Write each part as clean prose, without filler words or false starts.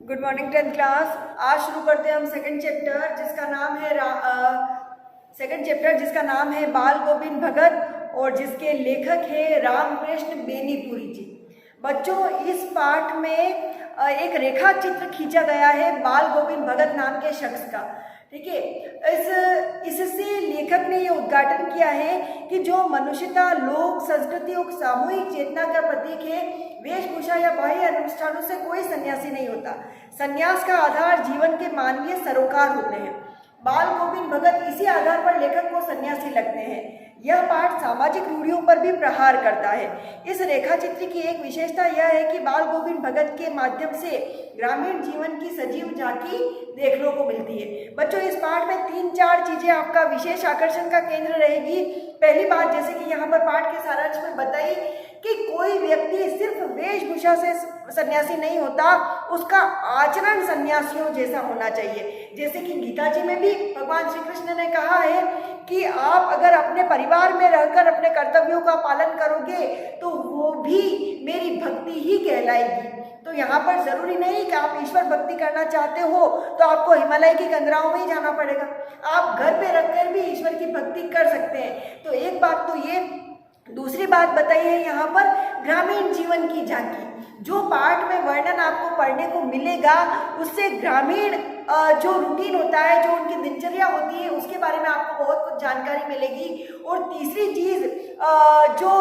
Good morning 10th class. आज शुरू करते हैं हम सेकंड चैप्टर जिसका नाम है बाल गोविंद भगत और जिसके लेखक है रामकृष्ण बेनीपुरी जी। बच्चों, इस पाठ में एक रेखा चित्र खींचा गया है बाल गोविंद भगत नाम के शख्स का। ठीक है, इससे लेखक ने ये उद्घाटन किया है कि जो मनुष्यता, लोक संस्कृति और सामूहिक चेतना का प्रतीक है, वेशभूषा या बाह्य अनुष्ठानों से कोई सन्यासी नहीं होता। सन्यास का आधार जीवन के मानवीय सरोकार होते हैं। बाल गोविंद भगत इसी आधार पर लेखक को सन्यासी लगते हैं। यह पाठ सामाजिक रूढ़ियों पर भी प्रहार करता है। इस रेखा चित्र की एक विशेषता यह है कि बाल गोविंद भगत के माध्यम से ग्रामीण जीवन की सजीव झांकी देखने को मिलती है। बच्चों, इस पाठ में 3-4 चीजें आपका विशेष आकर्षण का केंद्र रहेगी। पहली बात, जैसे कि यहाँ पर पाठ के सारांश में बताई कि कोई व्यक्ति सिर्फ वेशभूषा से सन्यासी नहीं होता, उसका आचरण सन्यासियों जैसा होना चाहिए। जैसे कि गीता जी में भी भगवान श्री कृष्ण ने कहा है कि आप अगर अपने परिवार में रहकर अपने कर्तव्यों का पालन करोगे तो वो भी मेरी भक्ति ही कहलाएगी। तो यहाँ पर जरूरी नहीं कि आप ईश्वर भक्ति करना चाहते हो तो आपको हिमालय की कंदराओं में ही जाना पड़ेगा। आप घर पे रखकर भी ईश्वर की भक्ति कर सकते हैं। तो एक बात तो ये। दूसरी बात बताई है यहाँ पर ग्रामीण जीवन की झांकी। जो पाठ में वर्णन आपको पढ़ने को मिलेगा उससे ग्रामीण जो रूटीन होता है, जो उनकी दिनचर्या होती है, उसके बारे में आपको बहुत कुछ जानकारी मिलेगी। और तीसरी चीज, जो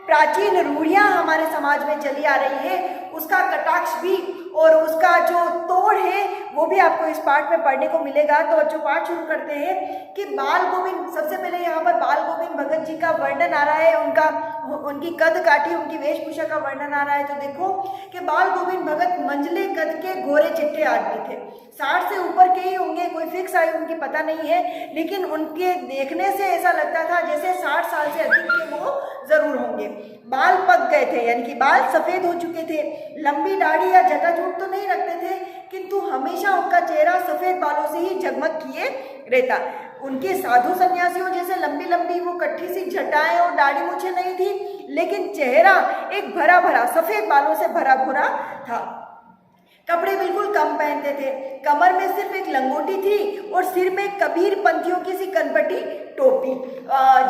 प्राचीन रूढ़ियां हमारे समाज में चली आ रही है उसका कटाक्ष भी और उसका जो तोड़ है वो भी आपको इस पाठ में पढ़ने को मिलेगा। तो जो पाठ शुरू करते हैं कि बाल गोविंद, सबसे पहले यहाँ पर बाल गोविंद भगत जी का वर्णन आ रहा है, उनकी कद काठी, उनकी वेशभूषा का वर्णन आ रहा है। तो देखो कि बाल गोविंद भगत मंझले कद के गोरे चिट्टे आदमी थे। 60 से ऊपर के ही होंगे, कोई फिक्स आयु उनकी पता नहीं है, लेकिन उनके देखने से ऐसा लगता था जैसे 60 साल से अधिक के वो जरूर होंगे। बाल पक गए थे, यानी कि बाल सफेद हो चुके थे। लंबी दाढ़ी या जटाजूट तो नहीं रखते थे, किंतु हमेशा उनका चेहरा सफेद बालों से ही जगमग किए रहता। उनके साधु सन्यासियों जैसे लंबी लंबी वो कट्ठी सी जटाएं और दाढ़ी मूछें नहीं थी, लेकिन चेहरा एक भरा भरा सफेद बालों से भरा भरा था। कपड़े बिल्कुल कम पहनते थे। कमर में सिर्फ एक लंगोटी थी और सिर में कबीर पंथियों की सी कनपटी टोपी।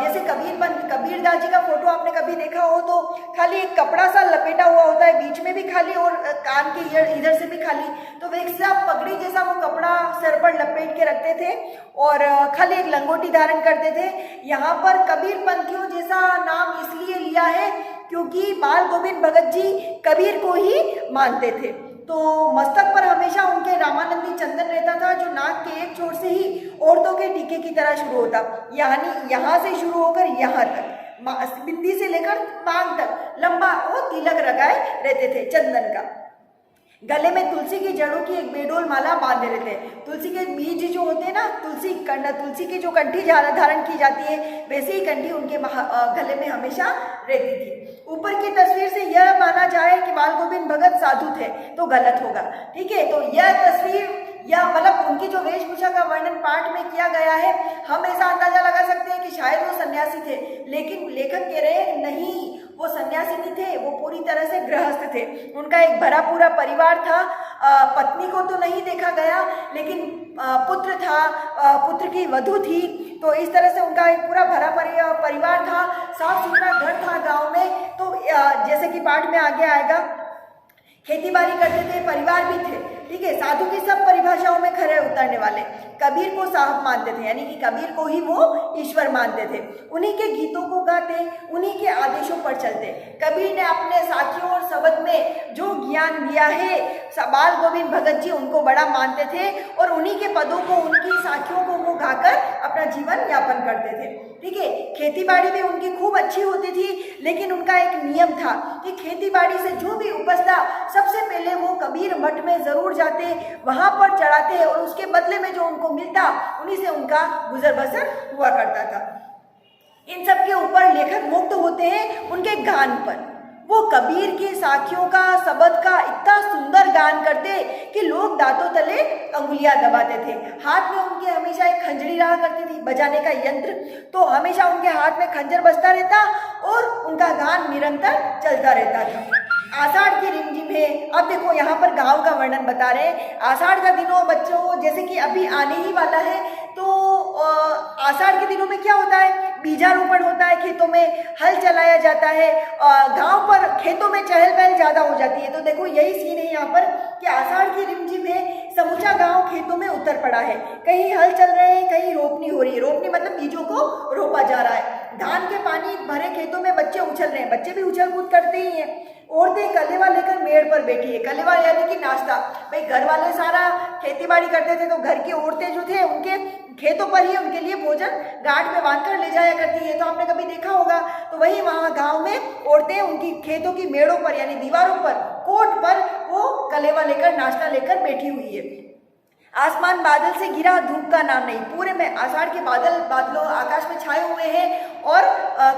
जैसे कबीरदास जी का फोटो आपने कभी देखा हो तो खाली एक कपड़ा सा लपेटा हुआ होता है, बीच में भी खाली और कान के इधर से भी खाली। तो वैसा पगड़ी जैसा वो कपड़ा सर पर लपेट के रखते थे और खाली एक लंगोटी धारण करते थे। यहाँ पर कबीर पंथियों जैसा नाम इसलिए लिया है क्योंकि बाल गोविंद भगत जी कबीर को ही मानते थे। तो मस्तक पर हमेशा उनके रामानंदी चंदन रहता था, जो नाक के एक छोर से ही औरतों के टीके की तरह शुरू होता, यानी यहाँ से शुरू होकर यहाँ तक, बिंदी से लेकर मांग तक लंबा वो तिलक लगाए रहते थे चंदन का। गले में तुलसी की जड़ों की एक बेडोल माला बांधे रहते हैं। तुलसी के बीज जो होते हैं ना, तुलसी की जो कंठी धारण की जाती है, वैसे ही कंठी उनके गले में हमेशा रहती थी। ऊपर की तस्वीर से यह माना जाए कि बाल गोविंद भगत साधु थे तो गलत होगा। ठीक है, तो यह तस्वीर या मतलब उनकी जो वेशभूषा का वर्णन पाठ में किया गया है, हम ऐसा अंदाजा लगा सकते हैं कि शायद वो सन्यासी थे, लेकिन लेखक कह रहे हैं नहीं, वो सन्यासी नहीं थे, वो पूरी तरह से गृहस्थ थे। उनका एक भरा पूरा परिवार था। पत्नी को तो नहीं देखा गया, लेकिन पुत्र था, पुत्र की वधू थी। तो इस तरह से उनका एक पूरा भरा परिवार था, साफ सुथरा घर था गाँव में। तो जैसे कि पाठ में आगे आएगा, खेती बाड़ी करते थे, परिवार भी थे। ठीक है, साधु की सब परिभाषाओं में खरे उतरने वाले। कबीर को साहब मानते थे, यानी कि कबीर को ही वो ईश्वर मानते थे। उन्हीं के गीतों को गाते, उन्हीं के आदेशों पर चलते। कबीर ने अपने साथियों और शब्द में जो ज्ञान दिया है, बाल गोविंद भगत जी उनको बड़ा मानते थे और उन्हीं के पदों को, उनकी साखियों को वो गाकर अपना जीवन यापन करते थे। ठीक है, खेती बाड़ी भी उनकी खूब अच्छी होती थी, लेकिन उनका एक नियम था कि खेती बाड़ी से जो भी उपजता सबसे पहले वो कबीर मठ में जरूर जाते, वहां पर चढ़ाते और उसके बदले में जो उनको मिलता उन्हीं से उनका गुजर बसर हुआ करता था। इन सब के ऊपर लेखक मुक्त होते हैं उनके गान पर। वो कबीर की साखियों का, शब्द का इतना सुंदर गान करते कि लोग दांतों तले अंगुलियां दबाते थे। हाथ में उनके हमेशा एक खंजरी रहा करती थी, बजाने का यंत्र, तो हमेशा उनके हाथ में खंजर बजता रहता और उनका गान निरंतर चलता रहता था। आषाढ़ की रिमझिम है। अब देखो यहाँ पर गांव का वर्णन बता रहे हैं। आषाढ़ का दिनों बच्चों जैसे कि अभी आने ही वाला है, तो आषाढ़ के दिनों में क्या होता है, बीजारोपण होता है, खेतों में हल चलाया जाता है, गांव पर खेतों में चहल पहल ज्यादा हो जाती है। तो देखो यही सीन है यहाँ पर कि आषाढ़ की रिमझिम है, समूचा गांव खेतों में उतर पड़ा है, कहीं हल चल रहे हैं, कहीं रोपनी हो रही है। रोपनी मतलब बीजों को रोपा जा रहा है। धान के पानी भरे खेतों में बच्चे उछल रहे हैं, बच्चे भी उछल कूद करते ही हैं। औरतें कलेवा लेकर मेड़ पर बैठी है। कलेवा यानी कि नाश्ता। भाई घर वाले सारा खेती बाड़ी करते थे, तो घर की औरतें जो थे उनके खेतों पर ही उनके लिए भोजन गांठ में बांध कर ले जाया करती है। तो आपने कभी देखा होगा। तो वही वहाँ गांव में औरतें उनकी खेतों की मेड़ों पर यानी दीवारों पर, कोट पर वो कलेवा लेकर, नाश्ता लेकर बैठी हुई है। आसमान बादल से घिरा, धूप का नाम नहीं। पूरे में आषाढ़ के बादलों आकाश में छाए हुए हैं और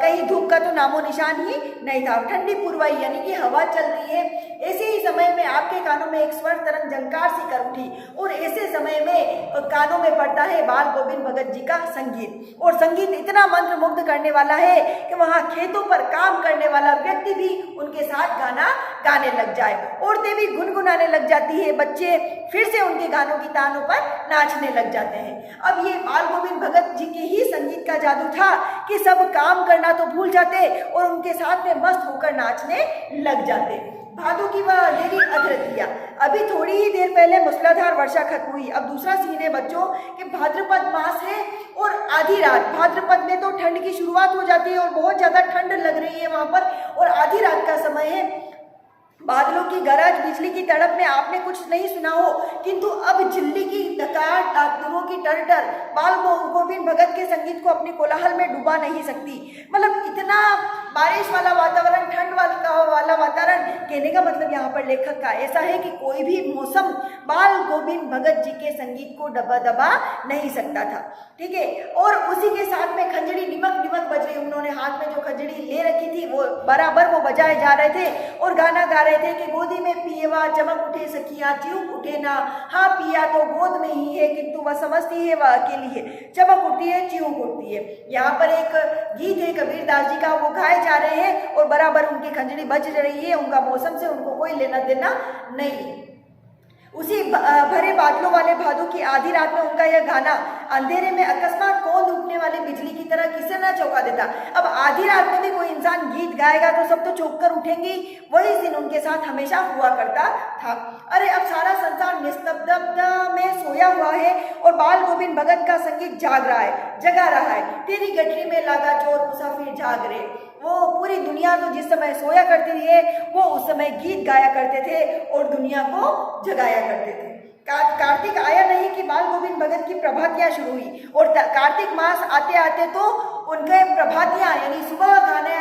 कहीं धूप का तो नामो निशान ही नहीं था। ठंडी पुरवाई यानी कि हवा चल रही है। ऐसे ही समय में आपके कानों में एक स्वर तरंग झंकार सी कर उठी और ऐसे समय में कानों में पड़ता है बाल गोविंद भगत जी का संगीत। और संगीत इतना मंत्र मुग्ध करने वाला है कि वहाँ खेतों पर काम करने वाला व्यक्ति भी उनके साथ गाना गाने लग जाए, औरतें भी गुनगुनाने लग जाती है, बच्चे फिर से उनके गानों की तानों पर नाचने लग जाते हैं। अब ये बाल गोविंद भगत जी के ही संगीत का जादू था कि सब काम करना तो भूल जाते और उनके साथ में मस्त होकर नाचने लग जाते। भादों की वह अंधेरी अधरतिया। अभी थोड़ी ही देर पहले मूसलाधार वर्षा खत्म हुई। अब दूसरा सीन है बच्चों कि भाद्रपद मास है और आधी रात। भाद्रपद में तो ठंड की शुरुआत हो जाती है और बहुत ज्यादा ठंड लग रही है वहां पर, और आधी रात का समय है। बादलों की गरज, बिजली की तड़प में आपने कुछ नहीं सुना हो, किंतु अब झिल्ली की डकार, डाकुओं की टरटर बाल गोविंद भगत के संगीत को अपने कोलाहल में डुबा नहीं सकती। मतलब इतना बारिश वाला वातावरण, ठंड वाला वातावरण। कहने का मतलब यहाँ पर लेखक का ऐसा है कि कोई भी मौसम बाल गोविंद भगत जी के संगीत को दबा नहीं सकता था। ठीक है। और उसी के साथ में खंजड़ी निमक निमक बज रही। उन्होंने हाथ में जो खंजड़ी ले रखी थी वो बराबर वो बजाए जा रहे थे और गाना गा रहे थे कि गोदी में पिएवा चमक उठे सखिया चियूक उठे ना। हाँ पिया तो गोद में ही है, किंतु वह समझती है वह अकेली है, चमक उठती है चियूक उठती है। यहाँ पर एक गीत है कबीर दास जी का, वो गाए जा रहे हैं और बराबर उनकी खंजड़ी बज रही है। उनका मौसम से उनको कोई लेना देना नहीं। उसी भरे बादलों वाले भादों की आधी रात में उनका यह गाना अंधेरे में अकस्मात कौन उठने वाली बिजली की तरह किसे न चौंका देता। अब आधी रात में भी कोई इंसान गीत गाएगा तो सब तो चौंक कर उठेंगी। वही दिन उनके साथ हमेशा हुआ करता था। अरे अब सारा संसार निस्तब्धता में सोया हुआ है और बाल गोविंद भगत का संगीत जाग रहा है, जगा रहा है। तेरी गठरी में लागा चोर मुसाफिर जाग रहे। वो पूरी दुनिया तो जिस समय सोया करती है वो उस समय गीत गाया करते थे और दुनिया को जगाया करते थे। कार्तिक आया नहीं कि बाल गोविंद भगत की प्रभातियां शुरू हुई और कार्तिक मास आते आते तो उनके प्रभातियां यानी सुबह गाने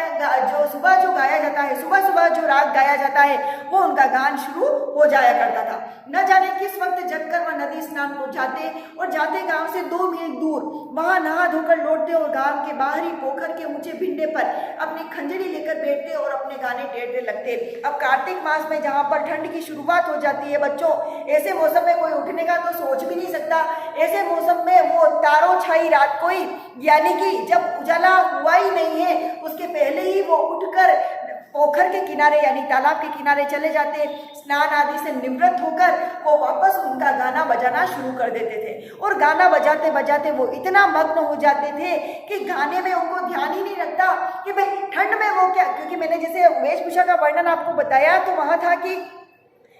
सुबह जो गाया जाता है, सुबह सुबह जो राग गाया जाता है वो उनका गान शुरू हो जाया करता था। न जाने किस वक्त जगकर वह नदी स्नान को जाते और जाते गांव से 2 मील दूर वहां नहा धोकर लौटते और गांव के बाहरी पोखर के ऊंचे भिंडे पर अपनी खंजड़ी लेकर बैठते और अपने गाने टेरने लगते। अब कार्तिक मास में जहाँ पर ठंड की शुरुआत हो जाती है बच्चों, ऐसे मौसम में कोई उठने का तो सोच भी नहीं सकता। ऐसे मौसम में वो तारों छाई रात को ही यानी कि जब उजाला हुआ ही नहीं है उसके पहले ही वो उठकर पोखर के किनारे यानी तालाब के किनारे चले जाते। स्नान आदि से निवृत्त होकर वो वापस उनका गाना बजाना शुरू कर देते थे और गाना बजाते बजाते वो इतना मग्न हो जाते थे कि गाने में उनको ध्यान ही नहीं रखता कि भाई ठंड में वो क्या, क्योंकि मैंने जैसे वेशभूषा का वर्णन आपको बताया तो वहां था कि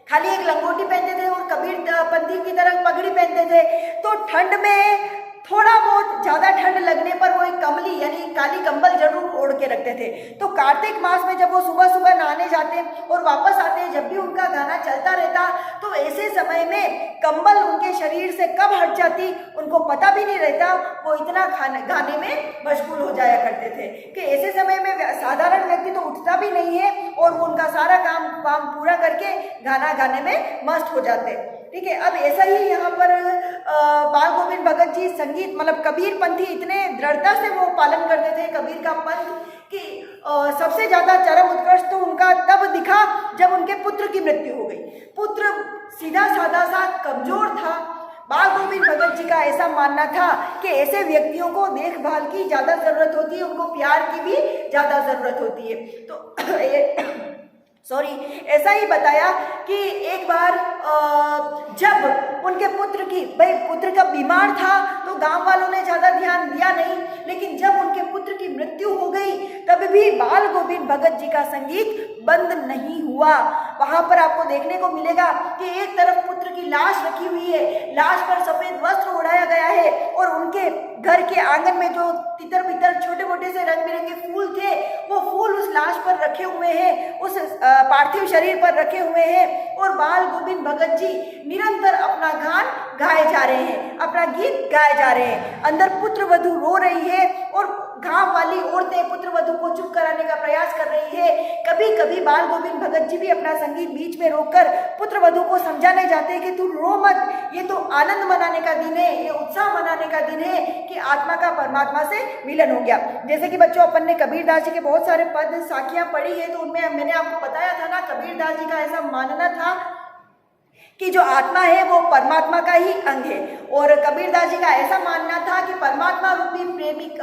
खाली एक लंगोटी पहनते थे और कबीर पंथी की तरह पगड़ी पहनते थे। तो ठंड में थोड़ा बहुत ज्यादा ठंड लगने पर वो एक कमली यानी काली कंबल जरूर ओढ़ के रखते थे। तो कार्तिक मास में जब वो सुबह सुबह नहाने जाते और वापस आते, जब भी उनका गाना चलता रहता तो ऐसे समय में कंबल उनके शरीर से कब हट जाती उनको पता भी नहीं रहता। वो इतना गाने में मशगूल हो जाया करते थे कि ऐसे समय में साधारण व्यक्ति तो उठता भी नहीं है और वो उनका सारा काम पूरा करके गाना गाने में मस्त हो जाते। ठीक है। अब ऐसा ही यहाँ पर बाल गोविंद भगत जी संगीत मतलब कबीर पंथी इतने दृढ़ता से वो पालन करते थे कबीर का पंथ कि सबसे ज्यादा चरम उत्कर्ष तो उनका तब दिखा जब उनके पुत्र की मृत्यु हो गई। पुत्र सीधा साधा सा कमजोर था। बाल गोविंद भगत जी का ऐसा मानना था कि ऐसे व्यक्तियों को देखभाल की ज्यादा जरूरत होती है, उनको प्यार की भी ज्यादा जरूरत होती है। तो ऐसा ही बताया कि एक बार जब उनके पुत्र का बीमार था तो गांव वालों ने ज़्यादा ध्यान दिया नहीं, लेकिन जब उनके पुत्र की मृत्यु हो गई तब भी बाल गोविंद भगत जी का संगीत बंद नहीं हुआ। वहां पर आपको देखने को मिलेगा कि एक तरफ पुत्र की लाश रखी हुई है, लाश पर सफेद वस्त्र ओढ़ाया गया है और उनके घर के आंगन में जो तितर बितर छोटे मोटे से रंग बिरंगे फूल थे वो फूल उस लाश पर रखे हुए हैं, उस पार्थिव शरीर पर रखे हुए हैं और बाल गोविंद भगत जी निरंतर अपना गान गाए जा रहे हैं, अपना गीत गाए जा रहे हैं। अंदर पुत्र वधू रो रही है और गांव वाली औरतें पुत्र वधू को चुप कराने का प्रयास कर रही है। कभी कभी बाल गोविंद भगत जी भी अपना संगीत बीच में रोककर पुत्र वधू को समझाने जाते हैं कि तू रो मत, ये तो आनंद मनाने का दिन है, ये उत्साह मनाने का दिन है कि आत्मा का परमात्मा से मिलन हो गया। जैसे कि बच्चों अपन ने कबीरदास जी के बहुत सारे पद साखियां पढ़ी है, तो उनमें मैंने आपको बताया था ना, कबीरदास जी का ऐसा मानना था कि जो आत्मा है वो परमात्मा का ही अंग है और कबीरदास जी का ऐसा मानना था कि परमात्मा रूपी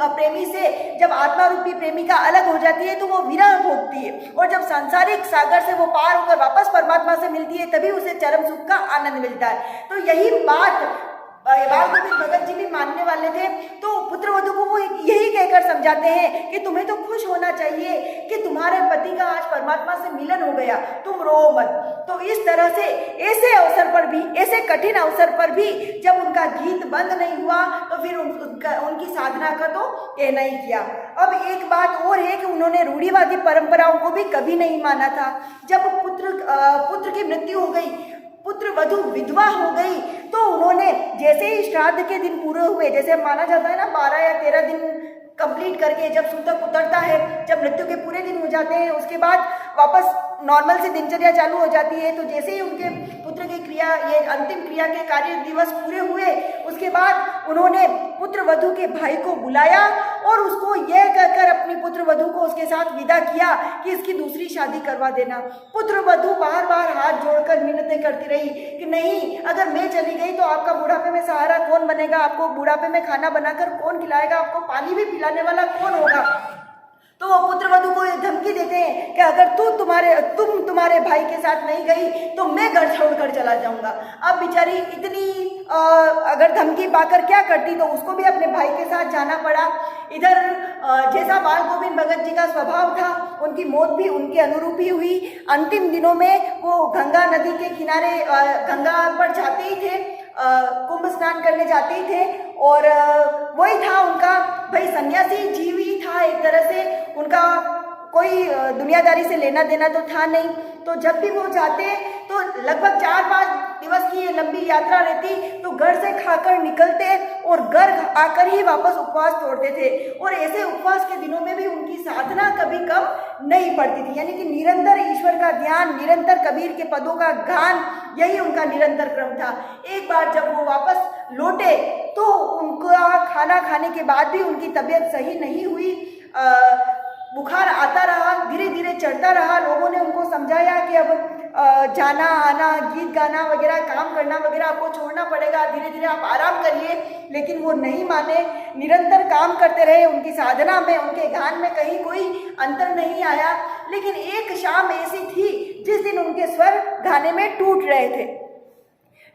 प्रेमी से जब आत्मा रूपी प्रेमिका अलग हो जाती है तो वो विरह भोगती है और जब सांसारिक सागर से वो पार होकर वापस परमात्मा से मिलती है तभी उसे चरम सुख का आनंद मिलता है। तो यही बात बाल गोविंद भगत जी भी मानने वाले थे। तो पुत्र वधू को वो यही कहकर समझाते हैं कि तुम्हें तो खुश होना चाहिए कि तुम्हारे पति का आज परमात्मा से मिलन हो गया, तुम रो मत। तो इस तरह से ऐसे अवसर पर भी, ऐसे कठिन अवसर पर भी जब उनका गीत बंद नहीं हुआ तो फिर उनकी साधना का तो कहना ही किया। अब एक बात और है कि उन्होंने रूढ़िवादी परंपराओं को भी कभी नहीं माना था। जब पुत्र की मृत्यु हो गई, पुत्र वधू विधवा हो गई, तो उन्होंने जैसे ही श्राद्ध के दिन पूरे हुए, जैसे माना जाता है ना 12 या 13 दिन कंप्लीट करके जब सूतक उतरता है, जब मृत्यु के पूरे दिन हो जाते हैं उसके बाद वापस नॉर्मल से दिनचर्या चालू हो जाती है। तो जैसे ही उनके पुत्र की क्रिया, ये अंतिम क्रिया के कार्य दिवस पूरे हुए उसके बाद उन्होंने पुत्र वधू के भाई को बुलाया और उसको यह कहकर अपनी पुत्र वधू को उसके साथ विदा किया कि इसकी दूसरी शादी करवा देना। पुत्र वधू बार बार हाथ जोड़कर मिन्नतें करती रही कि नहीं, अगर मैं चली गई तो आपका बुढ़ापे में सहारा कौन बनेगा, आपको बुढ़ापे में खाना बनाकर कौन खिलाएगा, आपको पानी भी पिलाने वाला कौन होगा। तो वो पुत्र वधू को धमकी देते हैं कि अगर तुम तुम्हारे भाई के साथ नहीं गई तो मैं घर छोड़कर चला जाऊंगा। अब बेचारी इतनी अगर धमकी पाकर क्या करती, तो उसको भी अपने भाई के साथ जाना पड़ा। इधर जैसा बाल गोविंद भगत जी का स्वभाव था, उनकी मौत भी उनके अनुरूप ही हुई। अंतिम दिनों में वो गंगा नदी के किनारे गंगा पर जाते ही थे, कुंभ स्नान करने जाते ही थे और वही था उनका भाई, सन्यासी जीव ही था एक तरह से, उनका कोई दुनियादारी से लेना देना तो था नहीं। तो जब भी वो जाते तो लगभग 4-5 दिवस की ये लंबी यात्रा रहती, तो घर से खाकर निकलते और घर आकर ही वापस उपवास तोड़ते थे और ऐसे उपवास के दिनों में भी उनकी साधना कभी कम नहीं पड़ती थी, यानी कि निरंतर ईश्वर का ध्यान, निरंतर कबीर के पदों का गान, यही उनका निरंतर क्रम था। एक बार जब वो वापस लौटे तो उनका खाना खाने के बाद भी उनकी तबीयत सही नहीं हुई, बुखार आता रहा, धीरे धीरे चढ़ता रहा। लोगों ने उनको समझाया कि अब जाना आना, गीत गाना वगैरह, काम करना वगैरह आपको छोड़ना पड़ेगा, धीरे धीरे आप आराम करिए, लेकिन वो नहीं माने, निरंतर काम करते रहे। उनकी साधना में, उनके गान में कहीं कोई अंतर नहीं आया। लेकिन एक शाम ऐसी थी जिस दिन उनके स्वर गाने में टूट रहे थे,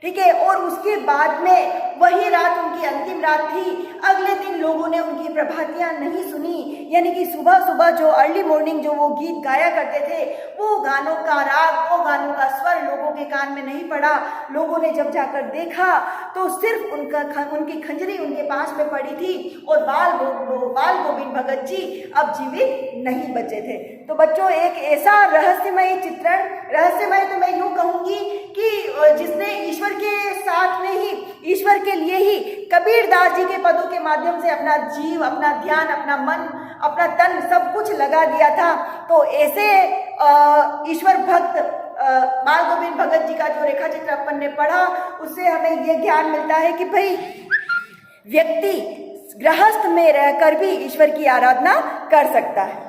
ठीक है, और उसके बाद में वही रात उनकी अंतिम रात थी। अगले दिन लोगों ने उनकी प्रभातियां नहीं सुनी, यानी कि सुबह सुबह जो अर्ली मॉर्निंग जो वो गीत गाया करते थे, वो गानों का राग, वो गानों का स्वर लोगों के कान में नहीं पड़ा। लोगों ने जब जाकर देखा तो सिर्फ उनकी खंजरी उनके पास में पड़ी थी और बाल गोविंद भगत जी अब जीवित नहीं बचे थे। तो बच्चों, एक ऐसा रहस्यमय चित्रण, रहस्यमय तो मैं यूं कहूंगी कि जिसने ईश्वर के साथ में ही, ईश्वर के लिए ही कबीरदास जी के पदों के माध्यम से अपना जीव, अपना ध्यान, अपना मन, अपना तन सब कुछ लगा दिया था। तो ऐसे ईश्वर भक्त बाल गोविंद भगत जी का जो रेखा चित्र अपन ने पढ़ा, उससे हमें ये ज्ञान मिलता है कि भाई व्यक्ति गृहस्थ में रहकर भी ईश्वर की आराधना कर सकता है।